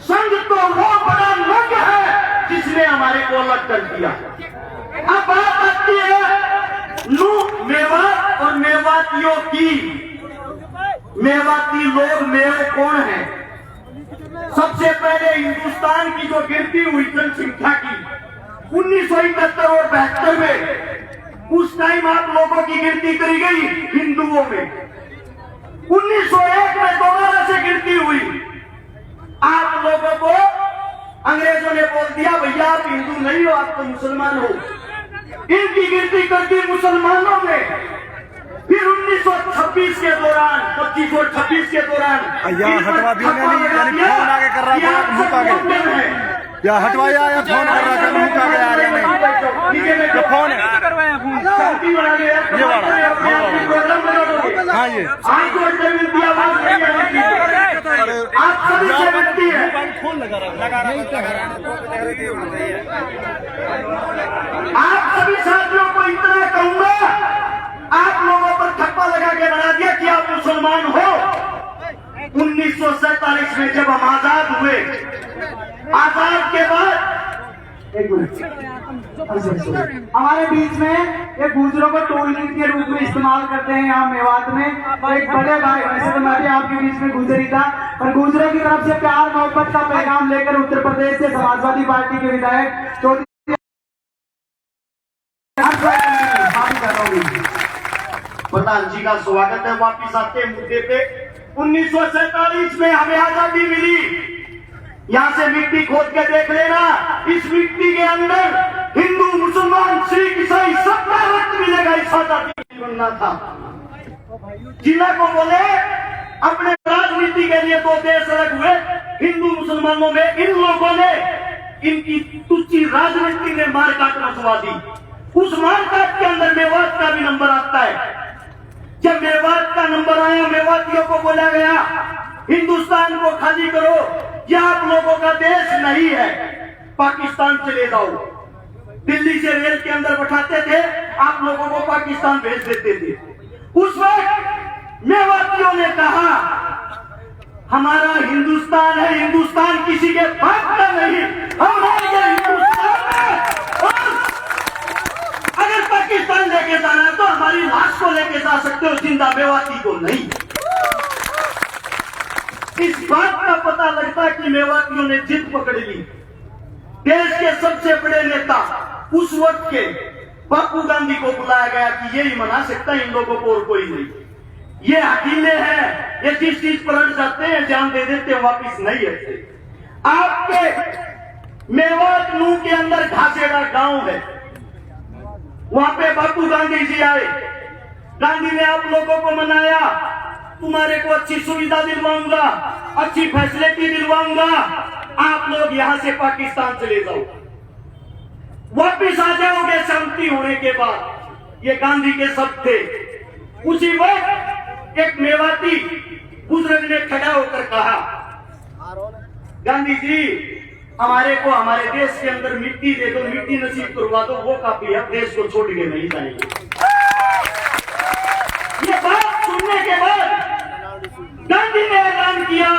संघ तो वो बड़ा नंग है जिसने हमारे को अलग कर दिया। अब बात आती है नू मेवात और मेवातियों की। मेवाती लोग मेव कौन है? सबसे पहले हिंदुस्तान की जो गिरती हुई जनसंख्या की 1971 और 72 में, उस टाइम आप लोगों की गिनती करी गई हिंदुओं में। 1901 में दोबारा से गिनती हुई। आप लोगों को अंग्रेजों ने बोल दिया भैया आप हिंदू नहीं हो, आप तो मुसलमान हो। इनकी गिनती कर दी मुसलमानों में। फिर 1926 के दौरान, 2526 के दौरान या हटवाया या फोन कर रहा था मुंह का गया रहे नहीं ये फोन है ये वाला हाँ ये आप सभी से विनती है, आप सभी साथियों को इतना कहूंगा, आप लोगों पर ठप्पा लगा के बना दिया कि आप मुसलमान हो। 1947 में जब हम आजाद हुए, आजाद के बाद हमारे बीच में एक गुजरों को टोलिंग के रूप में इस्तेमाल करते हैं यहाँ मेवात में। एक बड़े भाई, वैसे तो मैं भी आपके बीच में गुजर ही था, पर गुजरों की तरफ से प्यार मोहब्बत का पैगाम लेकर उत्तर प्रदेश से समाजवादी पार्टी के विधायक चौधरी प्रधान जी का स्वागत है। वापिस आते मुद्दे पे, 1947 में हमें आजादी मिली। यहाँ से मिट्टी खोद के देख लेना, इस मिट्टी के अंदर हिंदू मुसलमान सिख ईसाई सबका रक्त मिलेगा। इस आजादी बनना था। जिला को बोले अपने राजनीति के लिए दो देश अलग हुए हिंदू मुसलमानों में, इन लोगों ने इनकी तुच्ची राजनीति ने मार काट रचवा दी। उस मार काट के अंदर मेवात का भी नंबर आता है। जब मेवात का नंबर आया, मेवातियों को बोला गया हिंदुस्तान को खाली करो, यह आप लोगों का देश नहीं है, पाकिस्तान चले जाओ। दिल्ली से रेल के अंदर बैठाते थे, आप लोगों को पाकिस्तान भेज देते थे। उस वक्त मेवातियों ने कहा हमारा हिंदुस्तान है, हिंदुस्तान किसी के बाप का नहीं, हमारा हिंदुस्तान है। और अगर पाकिस्तान लेके जाना है तो हमारी लाश को लेके जा सकते हो, जिंदा मेवाती को नहीं। इस बात का पता लगता है कि मेवातियों ने जिद पकड़ ली। देश के सबसे बड़े नेता उस वक्त के बापू गांधी को बुलाया गया कि यही मना सकता है इन लोगों को और कोई नहीं। ये हकीले हैं, ये जिस चीज पर अड़ जाते हैं जान दे देते हैं, वापिस नहीं हटते। आपके मेवात नू के अंदर घासेड़ा गांव है, वहां पे बापू गांधी जी आए। गांधी ने आप लोगों को मनाया, तुम्हारे को अच्छी सुविधा दिलवाऊंगा, अच्छी फैसिलिटी दिलवाऊंगा, आप लोग यहां से पाकिस्तान चले जाओ, वापिस आ जाओगे शांति होने के बाद। ये गांधी के शब्द थे। उसी वक्त एक मेवाती बुजुर्ग ने खड़ा होकर कहा गांधी जी हमारे को हमारे देश के अंदर मिट्टी दे दो, मिट्टी नसीब करवा दो, वो काफी है, देश को छोड़ के नहीं जाएंगे। ये बात सुनने के बाद गांधी ने ऐलान किया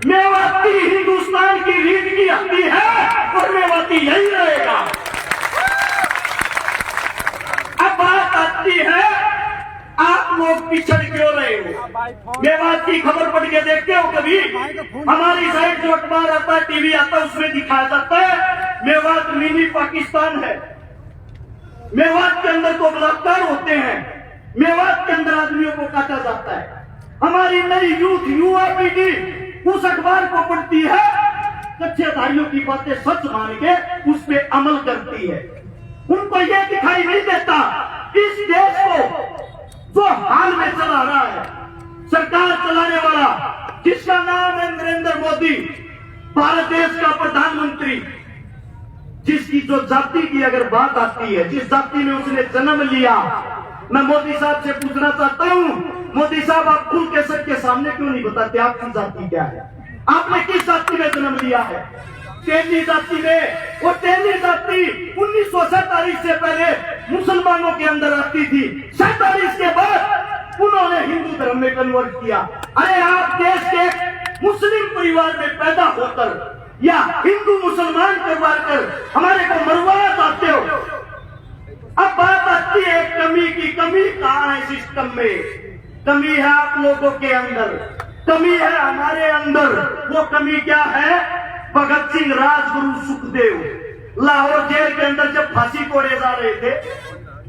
मेवाती हिंदुस्तान की रीढ़ की हड्डी है और मेवाती यही रहेगा। अब बात आती है आप लोग पिछड़ क्यों रहे हो? मेवात की खबर पढ़ के देखते हो कभी? हमारी साइड जो अखबार आता है, टीवी आता है, उसमें दिखाया जाता है मेवात मिनी पाकिस्तान है। मेवात के अंदर तो बलात्कार होते हैं, मेवात के अंदर आदमियों को काटा जाता है। हमारी नई यूथ युवा पीढ़ी उस अखबार को पढ़ती है, कच्चेधारियों की बातें सच मान के उस पर अमल करती है। उनको यह दिखाई नहीं देता इस देश को जो हाल में चला रहा है, सरकार चलाने वाला जिसका नाम है नरेंद्र मोदी, भारत देश का प्रधानमंत्री, जिसकी जो जाति की अगर बात आती है, जिस जाति में उसने जन्म लिया, मैं मोदी साहब से पूछना चाहता हूं, मोदी साहब आप खुल के सबके सामने क्यों नहीं बताते आपकी जाति क्या है? आपने किस जाति में जन्म लिया है? तेली जाति में। वो तेली जाति 1947 से पहले मुसलमानों के अंदर आती थी, 47 के बाद उन्होंने हिंदू धर्म में कन्वर्ट किया। अरे आप देश के मुस्लिम परिवार में पैदा होकर या हिंदू मुसलमान करवा कर हमारे को मरवाना चाहते हो। अब बात आती है कमी की। कमी कहाँ है सिस्टम में? कमी है आप लोगों के अंदर, कमी है हमारे अंदर। वो कमी क्या है? भगत सिंह, राजगुरु, सुखदेव लाहौर जेल के अंदर जब फांसी तोड़े जा रहे थे,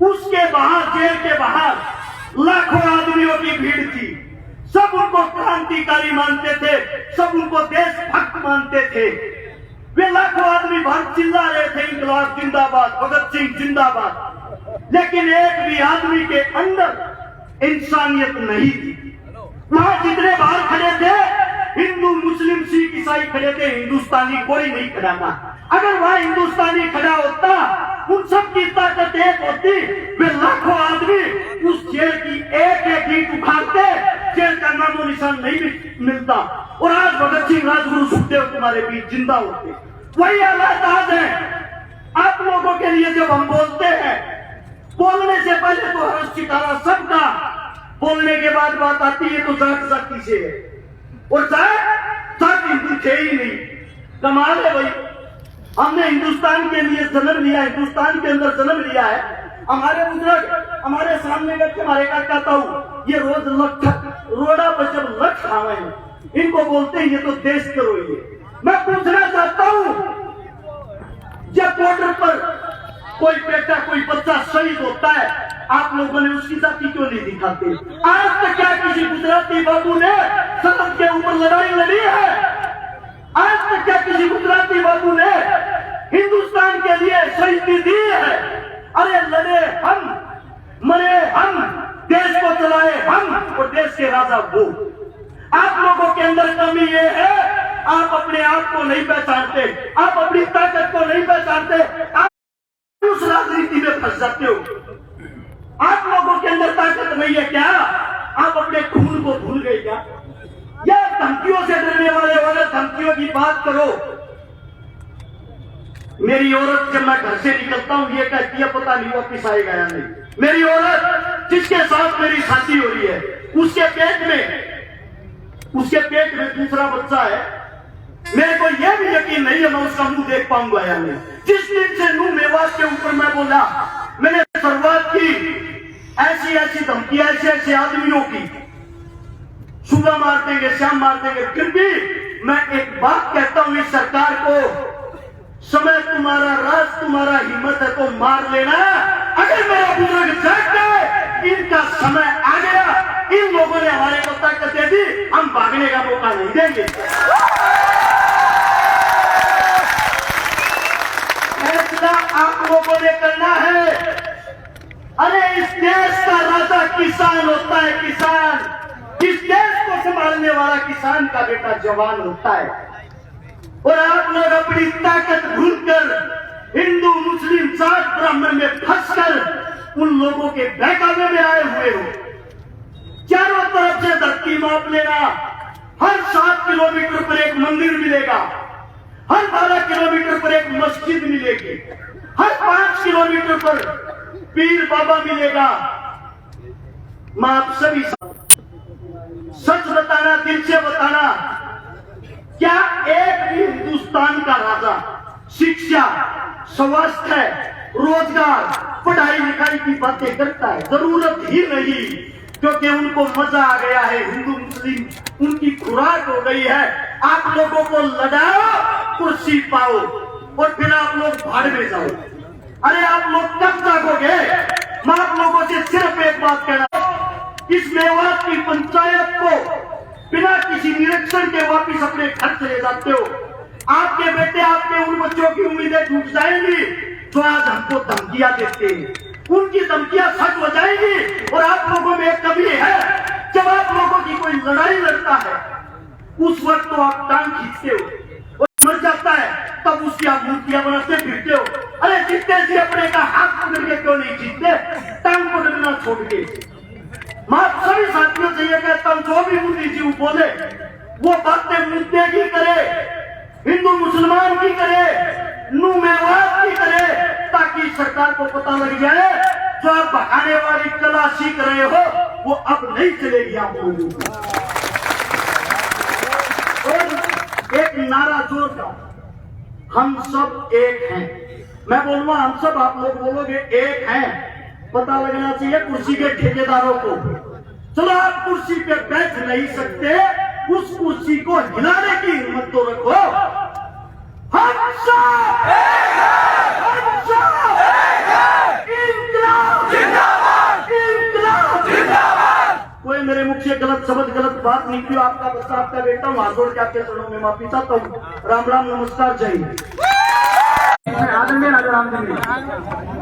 उसके बाहर, जेल के बाहर लाखों आदमियों की भीड़ थी। सब उनको क्रांतिकारी मानते थे, सब उनको देशभक्त मानते थे। वे लाखों आदमी बाहर चिल्ला रहे थे, इंकलाब जिंदाबाद, भगत सिंह जिंदाबाद। लेकिन एक भी आदमी के अंदर इंसानियत नहीं थी। वहां जितने बाहर खड़े थे, हिंदू, मुस्लिम, सिख, ईसाई खड़े थे, हिंदुस्तानी कोई नहीं खड़ा था। अगर वहां हिंदुस्तानी खड़ा होता, उन सब की ताकत एक होती, वे लाखों आदमी उस जेल की एक एक ईंट उखाड़ते, जेल का नामो निशान नहीं मिलता, और आज भगत सिंह, राजगुरु, सुखदेव तुम्हारे बीच जिंदा होते। वही हालात आज है आप लोगों के लिए। जब हम बोलते हैं, बोलने से पहले तो हर्ष चितारा सबका, बोलने के बाद बात आती है तो जात जाति से है, और जात हिंदू थे ही नहीं। कमाल है भाई, हमने हिंदुस्तान के लिए जन्म लिया, हिंदुस्तान के अंदर जन्म लिया है। हमारे बुजुर्ग हमारे सामने बैठ के हमारे का कहता हूँ, ये रोज लठ रोड़ा पर जब लठ खावे हैं, इनको बोलते हैं ये तो देश करोगे। मैं पूछना चाहता हूँ, जब बॉर्डर पर कोई बेटा, कोई बच्चा शहीद होता है, आप लोगों ने उसकी जाति क्यों नहीं दिखाते? आज तक क्या किसी गुजराती बाबू ने सरहद के ऊपर लड़ाई लड़ी है? आज तक क्या किसी गुजराती बाबू ने हिंदुस्तान के लिए शहीदी दी है? अरे लड़े हम, मरे हम, देश को चलाए हम, और देश के राजा वो। आप लोगों के अंदर कमी ये है, आप अपने आप को नहीं पहचानते, आप अपनी ताकत को नहीं पहचानते, आप उस राजनीति में फंस जाते हो। आप लोगों के अंदर ताकत नहीं है क्या? आप अपने खून को भूल गए क्या? या धमकियों से डरने वाले धमकियों की बात करो। मेरी औरत जब मैं घर से निकलता हूं, ये कहती है पता नहीं वापिस आएगा या नहीं। मेरी औरत जिसके साथ मेरी शादी हो रही है, उसके पेट में दूसरा बच्चा है। मेरे को यह भी यकीन नहीं है मैं उसका मुंह देख पाऊंगा या नहीं। जिस दिन से नूह मेवात के ऊपर मैं बोला, मैंने शुरुआत की, ऐसी ऐसी धमकियां ऐसे आदमियों की, सुबह मार देंगे, शाम मार देंगे। फिर भी मैं एक बात कहता हूं इस सरकार को, समय तुम्हारा, राज तुम्हारा, हिम्मत है तो मार लेना। अगर मेरा बुजुर्ग जाग गए, इनका समय आ गया, इन लोगों ने हमारे को ताकत दे दी, हम भागने का मौका नहीं देंगे। फैसला आप लोगों ने करना है। अरे इस देश का राजा किसान होता है, किसान। इस देश को संभालने वाला किसान का बेटा जवान होता है। और आप लोग अपनी ताकत भूलकर हिंदू, मुस्लिम, जाट, ब्राह्मण में फंसकर उन लोगों के बहकावे में आए हुए हो। चारों तरफ से धरती माप लेना। हर 7 किलोमीटर पर एक मंदिर मिलेगा, हर 12 किलोमीटर पर एक मस्जिद मिलेगी, हर 5 किलोमीटर पर पीर बाबा मिलेगा। मैं आप सभी सच बताना, दिल से बताना, क्या एक भी हिंदुस्तान का राजा शिक्षा, स्वास्थ्य, रोजगार, पढ़ाई लिखाई की बातें करता है? जरूरत ही नहीं, क्योंकि उनको मजा आ गया है। हिंदू मुस्लिम उनकी खुराक हो गई है। आप लोगों को लड़ाओ, कुर्सी पाओ, और फिर आप लोग भाड़ में जाओ। अरे आप लोग कब जागोगे? मैं आप लोगों से सिर्फ एक बात कहना, इस मेवात की पंचायत को बिना किसी निरीक्षण के वापिस अपने घर चले जाते हो। आपके बेटे, आपके उन बच्चों की उम्मीदें टूट जाएंगी जो आज हमको धमकियां देते हैं। उनकी धमकियां सच हो जाएंगी। और आप लोगों में एक कमी है, जब आप लोगों की कोई लड़ाई लड़ता है, उस वक्त तो आप टांग खींचते हो, और मर जाता है तब उसकी आप मूर्तियां बनाते फिरते हो। अरे जीतते जी अपने का हाथ पकड़ के क्यों नहीं जीतते? टांग पकड़ना छोड़ के। मैं सभी साथियों से यह कहता हूं, जो भी बुद्धिजीवी बोले वो बातें मुद्दे की करे, हिंदू मुसलमान की करे, नूह मेवात की करे, ताकि सरकार को पता लग जाए जो आप भगाने वाली कला सीख रहे हो वो अब नहीं चलेगी आप लोगों को। एक नारा जोर का, हम सब एक हैं। मैं बोलूंगा हम सब, आप लोग बोलोगे एक हैं। पता लगना चाहिए कुर्सी के ठेकेदारों को। चलो आप कुर्सी पे बैठ नहीं सकते, उस कुर्सी को हिलाने की हिम्मत तो रखो। हम सब इंकलाब जिंदाबाद, इंकलाब जिंदाबाद। कोई मेरे मुख से गलत शब्द, गलत बात निकली, आपका बच्चा, आपका बेटा हूँ, हाथ जोड़ के आपके चरणों में माफी चाहता हूँ। राम राम, नमस्कार, जय हिंद। आदरणीय राजा रामचंद्र।